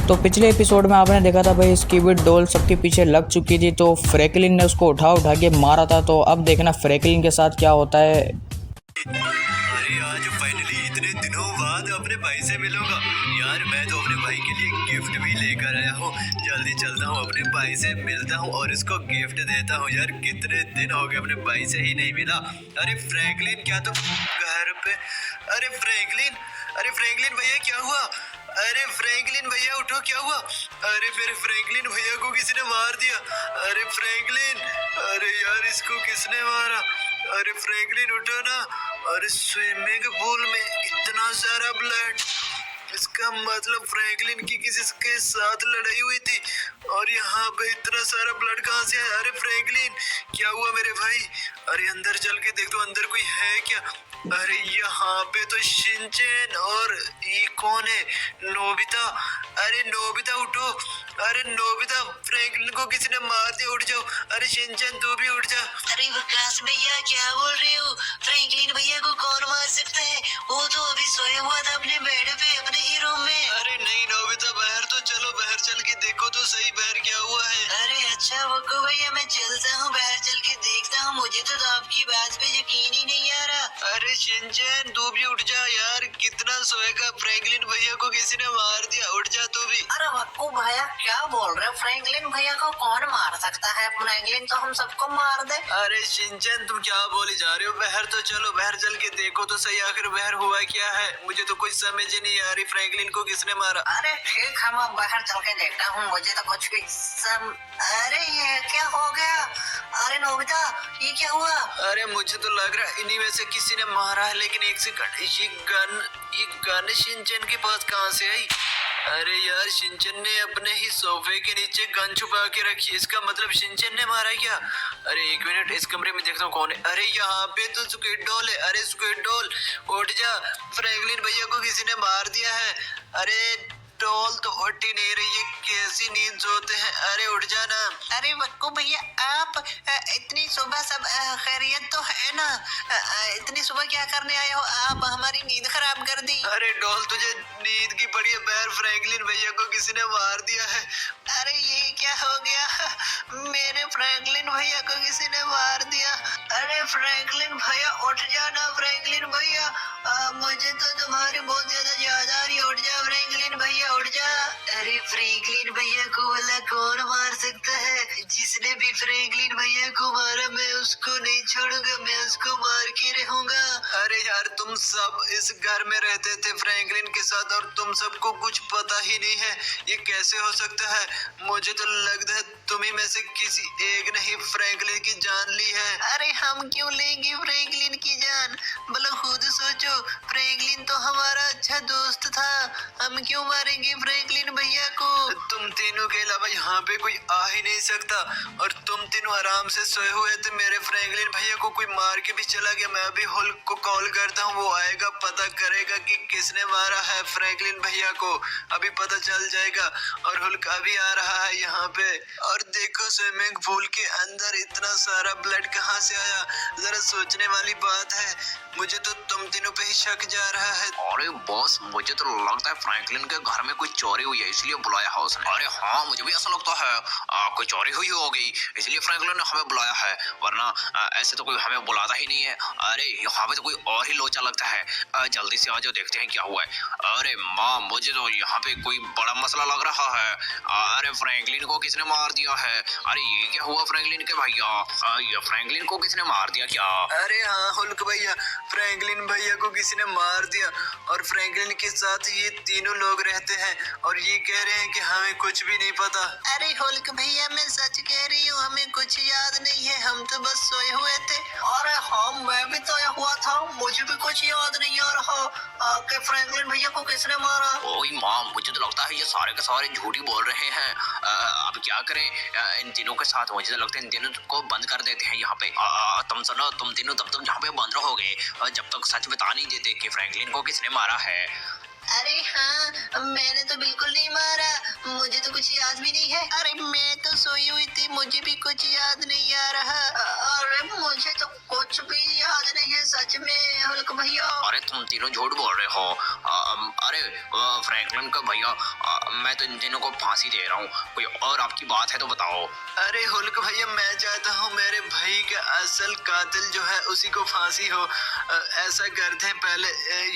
तो पिछले एपिसोड में आपने देखा था भाई स्कीबिड डॉल सबके पीछे लग चुकी थी, तो फ्रैंकलिन ने उसको उठा के मारा था। तो अब देखना फ्रैंकलिन के साथ क्या होता है। अरे आज फाइनली इतने दिनों बाद अपने भाई से मिलूंगा यार। मैं तो अपने भाई के लिए गिफ्ट भी लेकर आया हूँ। जल्दी चलता हूँ अपने भाई से मिलता हूँ और इसको गिफ्ट देता हूँ। यार कितने दिन हो गए अपने भाई से ही नहीं मिला। अरे फ्रैंकलिन क्या तो घर पे। अरे फ्रैंकलिन भैया क्या हुआ? अरे फ्रैंकलिन भैया उठो, क्या हुआ? अरे फिर फ्रैंकलिन भैया को किसी ने मार दिया। अरे फ्रैंकलिन, अरे यार इसको किसने मारा? अरे फ्रैंकलिन उठो ना। अरे स्विमिंग पूल में इतना सारा ब्लड, इसका मतलब फ्रैंकलिन की किसी के साथ लड़ाई हुई थी और यहाँ पे इतना सारा ब्लड कहाँ से आया? अरे फ्रैंकलिन क्या हुआ मेरे भाई? अरे अंदर चल के देख तो अंदर कोई है क्या? अरे यहाँ पे तो शिनचैन और ये कौन है? नोबिता। अरे नोबिता उठो। अरे नोबिता, फ्रैंकलिन को किसी ने मार दिया, उठ जाओ। अरे शिनचैन तू भी उठ जा। अरे विकास भैया क्या बोल रहे हो? फ्रैंकलिन भैया को कौन मार सकता है? वो तो अभी सोया हुआ था अपने बेड पे अपने ही रूम में। अरे नहीं नोबिता, बाहर तो चलो, बाहर चल के देखो तो सही बाहर क्या हुआ है। अरे अच्छा वक्को भैया, मैं चलता हूँ, बाहर चल के देखता हूँ। मुझे तो आपकी बात पे यकीन ही नहीं आ रहा। अरे शिनचैन तू भी उठ जा यार, कितना सोएगा? फ्रैंकलिन भैया को किसी ने मार दिया, उठ जा तू भी। अरे वक्को भैया क्या बोल रहे हो? फ्रैंकलिन भैया को कौन मार सकता है? फ्रैंकलिन तो हम सबको मार दे। अरे शिनचैन तुम क्या बोले जा रहे हो? बाहर तो चलो, बाहर चल के देखो तो सही आखिर बाहर हुआ क्या है। मुझे तो कुछ समझ ही नहीं आ रही, फ्रैंकलिन को किसने मारा? अरे ठीक है, मैं बाहर चल के देखता हूँ। मुझे तो कुछ भी अरे ये क्या हो गया? अरे नोबिता ये क्या हुआ? अरे मुझे तो लग रहा है इन्हीं में से किसी ने मारा है, लेकिन एक सेकंड, ये गन शिनचैन के पास कहाँ से आई? अरे यार शिनचैन ने अपने ही सोफे के नीचे गन छुपा के रखी, इसका मतलब शिनचैन ने मारा क्या? अरे एक मिनट, इस कमरे में देखता हूँ कौन है। अरे यहाँ पे तो स्क्विड डॉल है। अरे स्क्विड डॉल उठ जा, फ्रैंकलिन भैया को किसी ने मार दिया है। अरे डॉल तो उठ ही नहीं रही है, कैसी नींद सोते हैं? अरे उठ जा ना। अरे वक्को भैया आप इतनी सुबह सब खैरियत तो है ना? इतनी सुबह क्या करने आए हो आप? हमारी नींद खराब कर दी। अरे डॉल तुझे नींद की पड़ी है? पैर फ्रैंकलिन भैया को किसी ने मार दिया है। अरे ये क्या हो गया? मेरे फ्रैंकलिन भैया को किसी ने मार दिया। अरे फ्रैंकलिन भैया उठ जाना। फ्रैंकलिन भैया मुझे तो तुम्हारी बहुत ज्यादा याद आ रही है। उठ जा फ्रैंकलिन भैया, उठ जा। अरे फ्रैंकलिन भैया को भला कौन मार सकता है? जिसने भी फ्रैंकलिन भैया को मारा मैं उसको नहीं छोड़ूंगा, मैं उसको मार के रहूंगा। अरे यार तुम सब इस घर में रहते थे फ्रैंकलिन के साथ और तुम सबको कुछ पता ही नहीं है, ये कैसे हो सकता है? मुझे तो लगता है तुम्ही में से किसी एक ने ही फ्रैंकलिन की जान ली है। अरे हम क्यों लेंगे फ्रैंकलिन की जान? भला खुद सोचो, फ्रैंकलिन तो हमारा अच्छा दोस्त था। हम क्यों मारेंगे फ्रैंकलिन भैया को? तुम तीनों के अलावा यहाँ पे कोई आ ही नहीं सकता और तुम तीनों आराम से सोए हुए थे। मेरे फ्रैंकलिन भैया को कोई मार के भी चला गया। मैं अभी हुल्क को कॉल करता हूँ, वो आएगा, पता करेगा कि किसने मारा है फ्रैंकलिन भैया को। अभी पता चल जाएगा। और हुल्क अभी आ रहा है यहाँ पे। और देखो स्विमिंग पूल के अंदर इतना सारा ब्लड कहाँ से आया? जरा सोचने वाली बात है। मुझे तो तुम तीनों पे ही शक जा रहा है। अरे बॉस, मुझे तो लगता है फ्रैंकलिन के घर में कोई चोरी हुई है, इसलिए बुलाया है उसने। अरे हाँ, मुझे भी ऐसा लगता है कोई चोरी हुई होगी, इसलिए फ्रैंकलिन ने हमें बुलाया है, वरना ऐसे तो कोई हमें बुलाता ही नहीं है। अरे यहाँ पे तो कोई और ही लोचा लगता है। जल्दी से आ जाओ, देखते हैं क्या हुआ है। अरे माँ, मुझे तो यहाँ पे कोई बड़ा मसला लग रहा है। अरे फ्रैंकलिन को किसने मार दिया है? अरे ये क्या हुआ फ्रैंकलिन के भैया? ये फ्रैंकलिन को किसने मार दिया क्या? अरे हाँ हुल्क भैया, फ्रैंकलिन भैया को किसी ने मार दिया और फ्रैंकलिन के साथ ये तीनों लोग रहते हैं और ये कह रहे हैं कि हमें कुछ भी नहीं पता। अरे हुल्क भैया मैं सच कह रही हूँ, हमें कुछ याद नहीं है, हम तो बस सोए हुए थे। अरे हाँ मैं भी सोया हुआ था, मुझे भी कुछ याद नहीं आ रहा कि फ्रैंकलिन भैया को किसने मारा। ओए माँ, मुझे तो लगता है ये सारे के सारे झूठी बोल रहे हैं। अब क्या करें? इन तीनों के साथ मुझे तो लगता है इन तीनों को बंद कर देते हैं यहाँ पे। तुम सुनो, तुम तीनों तब तक यहाँ पे बंद रहोगे जब तक सच बता नहीं देते कि फ्रैंकलिन को किसने मारा है। अरे हाँ मैंने तो बिल्कुल नहीं मारा, मुझे तो कुछ याद भी नहीं है। अरे मैं तो सोई हुई थी, मुझे भी कुछ याद नहीं आ रहा। अरे मुझे तो कुछ भी याद नहीं है, सच में हल्क भैया? अरे तुम तीनों झूठ बोल रहे हो। अरे फ्रैंकलिन का भैया, मैं तो इन तीनों को फांसी दे रहा हूँ। कोई और आपकी बात है तो बताओ। अरे हुल्क भैया, मैं चाहता हूँ मेरे भाई का असल कातिल जो है उसी को फांसी हो। ऐसा करते हैं, पहले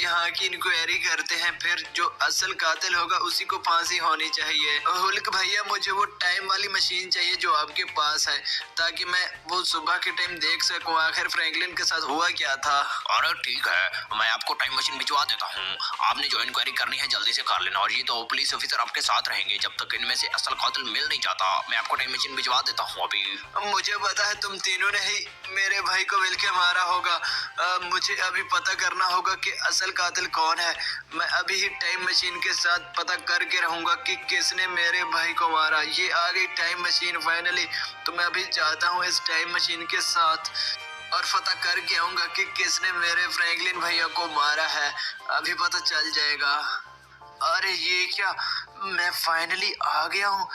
यहाँ की इंक्वायरी करते हैं, फिर जो असल कातिल होगा उसी को फांसी होनी चाहिए। हुल्क भैया, मुझे वो टाइम वाली मशीन चाहिए जो आपके पास है, ताकि मैं वो सुबह के टाइम देख सकूं आखिर फ्रैंकलिन के साथ हुआ क्या था। अरे ठीक है, मैं आपको टाइम मशीन भिजवा देता हूँ। आपने जो इंक्वायरी करनी है जल्दी से कर लेना, और ये तो पुलिस ऑफिसर आपके साथ रहेंगे जब तक इनमें से असल कातिल मिल नहीं जाता। मैं आपको टाइम मशीन भिजवा देता हूँ अभी। मुझे पता है तुम तीनों ने ही मेरे भाई को मिलके मारा होगा। मुझे अभी पता करना होगा कि असल कातिल कौन है। मैं अभी ही टाइम मशीन के साथ पता करके रहूंगा कि किसने मेरे भाई को मारा। ये आ गई टाइम मशीन फाइनली, तो मैं अभी जाता हूँ इस टाइम मशीन के साथ और पता करके आऊंगा कि किसने मेरे फ्रैंकलिन भैया को मारा है। अभी पता चल जाएगा। अरे ये क्या, मैं फाइनली आ गया हूँ।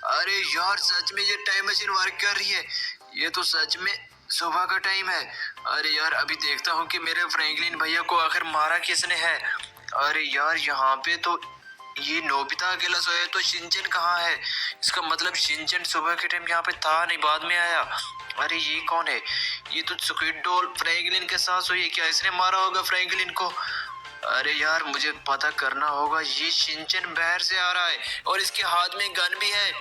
अरे यार, सच में ये टाइम मशीन वर्क कर रही है। ये तो सच में सुबह का टाइम है। अरे यार, अभी देखता हूँ कि मेरे फ्रैंकलिन भैया को आखिर मारा किसने है। अरे यार, यहाँ पे तो ये नोबिता अकेला सोया है, तो शिनचैन कहाँ है? इसका मतलब शिनचैन सुबह के टाइम यहाँ पे था नहीं, बाद में आया। अरे ये कौन है? ये तो स्क्विड डॉल फ्रैंकलिन के साथ सोई है। क्या इसने मारा होगा फ्रैंकलिन को? अरे यार, मुझे पता करना होगा। ये शिनचैन बाहर से आ रहा है और इसके हाथ में गन भी है।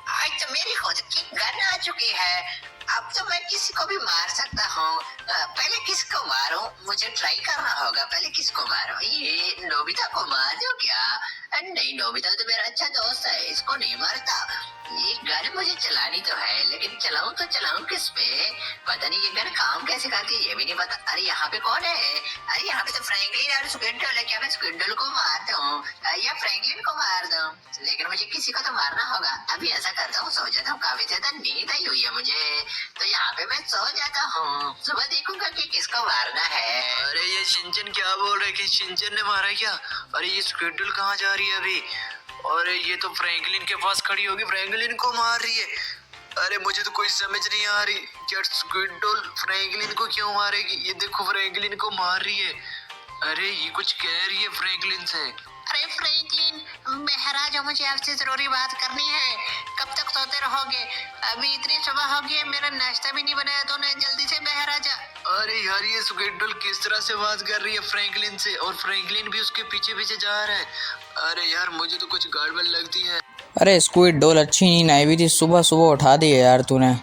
आज तो मेरी खुद की गन आ चुकी है। अब तो मैं किसी को भी मार सकता हूँ। पहले किसको मारूं? मुझे ट्राई करना होगा। पहले किसको मारूं? ये नोबिता को मार दूं क्या? नहीं, नोबिता तो मेरा अच्छा दोस्त है, इसको नहीं मारता। ये गन मुझे चलानी तो है, लेकिन चलाऊं तो चलाऊं किस पे? पता नहीं ये गन काम कैसे करती है, ये भी नहीं पता। अरे यहाँ पे कौन है? अरे यहाँ पे तो फ्रैंकलिन और स्क्विडल है। क्या मैं स्क्विडल को मार दूं या फ्रैंकलिन को मार दूं? लेकिन मुझे किसी को तो मारना होगा। अभी ऐसा करता हूँ, सो जाता हूँ। काफी ज्यादा नींद आई हुई है मुझे, तो यहाँ पे मैं सो जाता हूँ। सुबह देखूंगा कि किसको मारना है। अरे ये शिनचैन क्या बोल रहे कि शिनचैन ने मारा क्या? अरे ये स्क्विडल कहाँ जा रही है अभी? और ये तो फ्रैंकलिन के पास खड़ी होगी, फ्रैंकलिन को मार रही है। अरे मुझे तो कोई समझ नहीं आ रही, क्या स्क्विडल फ्रैंकलिन को क्यों मारेगी? ये देखो, फ्रैंकलिन को मार रही है। अरे ये कुछ कह रही है फ्रैंकलिन से। अरे फ्रैंकलिन, महाराज, मुझे आपसे जरूरी बात करनी है। कब तक सोते रहोगे? अभी इतनी सुबह हो गई, मेरा नाश्ता भी नहीं बनाया तूने। जल्दी से महाराजा। अरे यार, ये स्क्विडल किस तरह से बात कर रही है फ्रैंकलिन से, और फ्रैंकलिन भी उसके पीछे पीछे जा रहा है। अरे यार, मुझे तो कुछ गड़बड़ लगती है। अरे स्क्विड डॉल, अच्छी नींद आई हुई थी, सुबह सुबह उठा दी है यार तूने।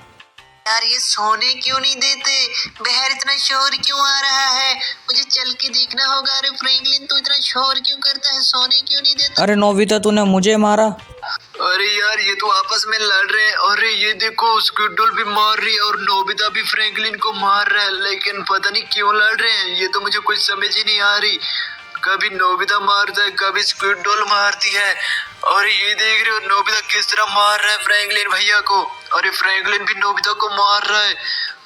यार, ये सोने क्यों नहीं देते? बाहर इतना शोर क्यों आ रहा है? मुझे चल के देखना होगा। अरे फ्रैंकलिन, तू इतना शोर क्यों करता है? सोने क्यों नहीं देता? अरे नोबिता, तूने मुझे मारा। अरे यार, ये तो आपस में लड़ रहे हैं। अरे ये देखो, स्क्विडल भी मार रही है और नोबिता भी फ्रैंकलिन को मार रहा है, लेकिन पता नहीं क्यों लड़ रहे हैं। ये तो मुझे कुछ समझ ही नहीं आ रही। कभी नोबिता मारता है, कभी स्क्विडल मारती है। और ये देख रहे हो, नोबिता किस तरह मार रहा है फ्रैंकलिन भैया को, और फ्रैंकलिन भी नोबिता को मार रहा है।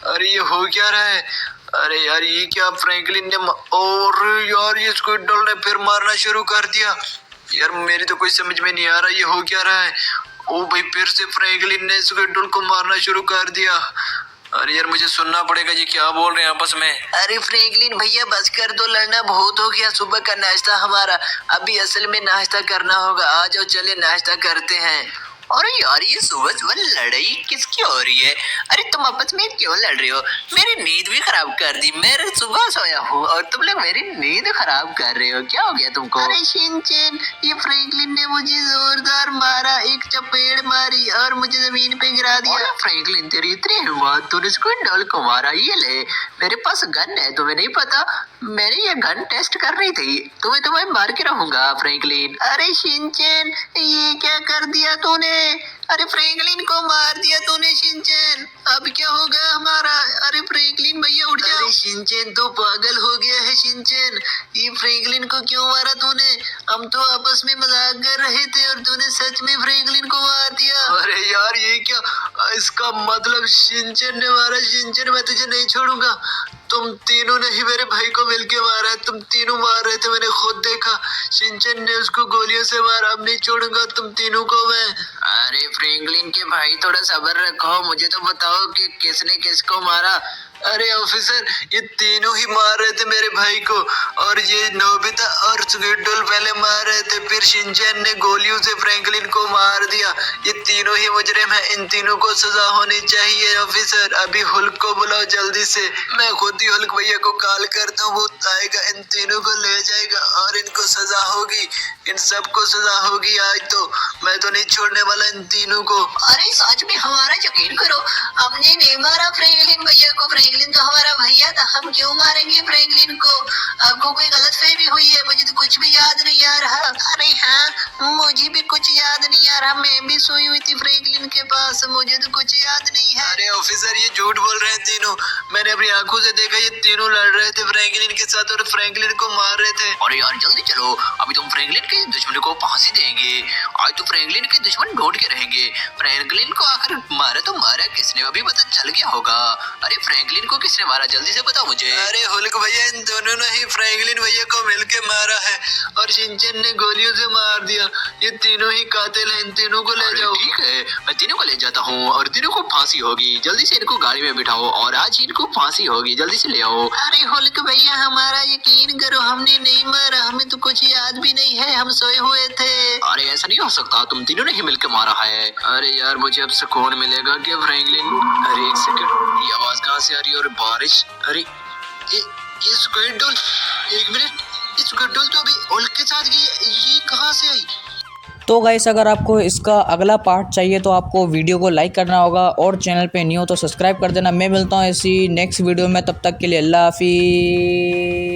अरे ये हो क्या रहा है? अरे यार, ये क्या, फ्रैंकलिन ने और यार ये स्क्विडल ने फिर मारना शुरू कर दिया। यार मेरी तो कोई समझ में नहीं आ रहा, ये हो क्या रहा है? ओ भाई, फिर से फ्रैंकलिन ने स्क्विडल को मारना शुरू कर दिया। अरे यार, मुझे सुनना पड़ेगा ये क्या बोल रहे हैं आपस में। अरे फ्रैंकलिन भैया, बस कर दो, लड़ना बहुत हो गया। सुबह का नाश्ता हमारा, अभी असल में नाश्ता करना होगा। आ जाओ, चले नाश्ता करते हैं। अरे यार, ये सुबह सुबह लड़ाई किसकी हो रही है? अरे तुम आपस में क्यों लड़ रहे हो? मेरी नींद भी खराब कर दी। मैं सुबह सोया हूँ और तुम लोग मेरी नींद खराब कर रहे हो। क्या हो गया तुमको? अरे शिनचैन, ये फ्रैंकलिन ने मुझे जोरदार मारा, एक चपेड़ मारी और मुझे जमीन पे गिरा दिया। अरे फ्रैंकलिन, तेरी इतनी हिम्मत, तूने स्क्विडल को मारा? ये ले, मेरे पास गन है, तुम्हें नहीं पता? मैंने ये गन टेस्ट कर रही थी। तुम्हें मार के रहूंगा फ्रैंकलिन। अरे शिनचैन, ये क्या कर दिया तूने? अरे फ्रैंकलिन को मार दिया तूने शिनचैन। अब क्या होगा हमारा? अरे फ्रैंकलिन भैया, उठ जाओ। अरे शिनचैन तो पागल हो गया है। शिनचैन, ये फ्रैंकलिन को क्यों मारा तूने? हम तो आपस में मजाक कर रहे थे और तूने सच में फ्रैंकलिन को मार दिया। अरे यार, ये क्या, इसका मतलब शिनचैन ने मारा। शिनचैन, मैं तुझे नहीं छोड़ूंगा। तुम तीनों ने ही मेरे भाई को मिलके मारा है। तुम तीनों मार रहे थे, मैंने खुद देखा। शिनचैन ने उसको गोलियों से मारा। अब नहीं छोड़ूंगा तुम तीनों को मैं। अरे फ्रैंकलिन के भाई, थोड़ा सब्र रखो। मुझे तो बताओ कि किसने किसको मारा। अरे ऑफिसर, ये तीनों ही मार रहे थे मेरे भाई को, और ये नोबिता और स्क्विडल पहले मार रहे थे, फिर शिनचैन ने गोलियों से फ्रैंकलिन को मार दिया। ये तीनों ही मुजरिम हैं, इन तीनों को सजा होनी चाहिए। ऑफिसर, अभी हुल्क को बुलाओ जल्दी से, मैं खुद ही हुल्क भैया को कॉल करता हूँ, वो आएगा, इन तीनों को ले जाएगा और इनको सजा होगी, इन सबको सजा होगी। आज तो मैं तो नहीं छोड़ने वाला इन तीनों को। अरे सच में हमारा यकीन करो, हमने नहीं मारा फ्रैंकलिन भैया को। फ्रैंकलिन तो हमारा भैया था, हम क्यों मारेंगे फ्रैंकलिन को? आपको कोई गलतफहमी हुई है, मुझे तो कुछ भी याद नहीं आ रहा। अरे हाँ, मुझे भी कुछ याद नहीं आ रहा, मैं भी सोई हुई थी फ्रैंकलिन के पास, मुझे तो कुछ याद नहीं है। अरे ऑफिसर, ये झूठ बोल रहे हैं तीनों, मैंने अपनी आंखों से देखा, ये तीनों लड़ रहे थे फ्रैंकलिन के साथ और फ्रैंकलिन को मार रहे थे। अरे यार जल्दी चलो, अभी तुम फ्रैंकलिन के दुश्मन को फांसी देंगे। आज तो फ्रैंकलिन के दुश्मन ढूंढ के रहेंगे। फ्रैंकलिन को आखिर मारा तो मारा किसने, अभी पता चल गया होगा। अरे फ्रैंकलिन को किसने मारा, जल्दी से बताओ मुझे। अरे हुल्क भैया, इन दोनों ने ही फ्रैंकलिन भैया को मिलके मारा है, और शिनचैन ने गोलियों से मार दिया। ये तीनों ही कातिल हैं, इन तीनों को ले जाओ। ठीक है, मैं तीनों को ले जाता हूँ और तीनों को फांसी होगी। जल्दी से इनको गाड़ी में बिठाओ और आज इनको फांसी होगी, जल्दी से ले आओ। अरे हुल्क भैया, हमारा यकीन करो, हमने नहीं मारा, हमें तो कुछ याद भी नहीं है, हम सोए हुए थे। अरे ऐसा नहीं हो सकता, तुम तीनों ने ही मिलकर मारा है। अरे यार, मुझे अब सुकून मिलेगा क्या फ्रैंकलिन? अरे एक सेकंड, ये आवाज कहाँ से आ रही है? और बारिश, अरे ये स्क्विडल, एक मिनट, ये स्क्विडल तो अभी हुल्क के साथ गई है, ये कहाँ से आई? तो गाइस, अगर आपको इसका अगला पार्ट चाहिए तो आपको वीडियो को लाइक करना होगा और चैनल पे न्यू हो तो सब्सक्राइब कर देना। मैं मिलता हूँ ऐसी नेक्स्ट वीडियो में, तब तक के लिए अल्लाह हाफिज़।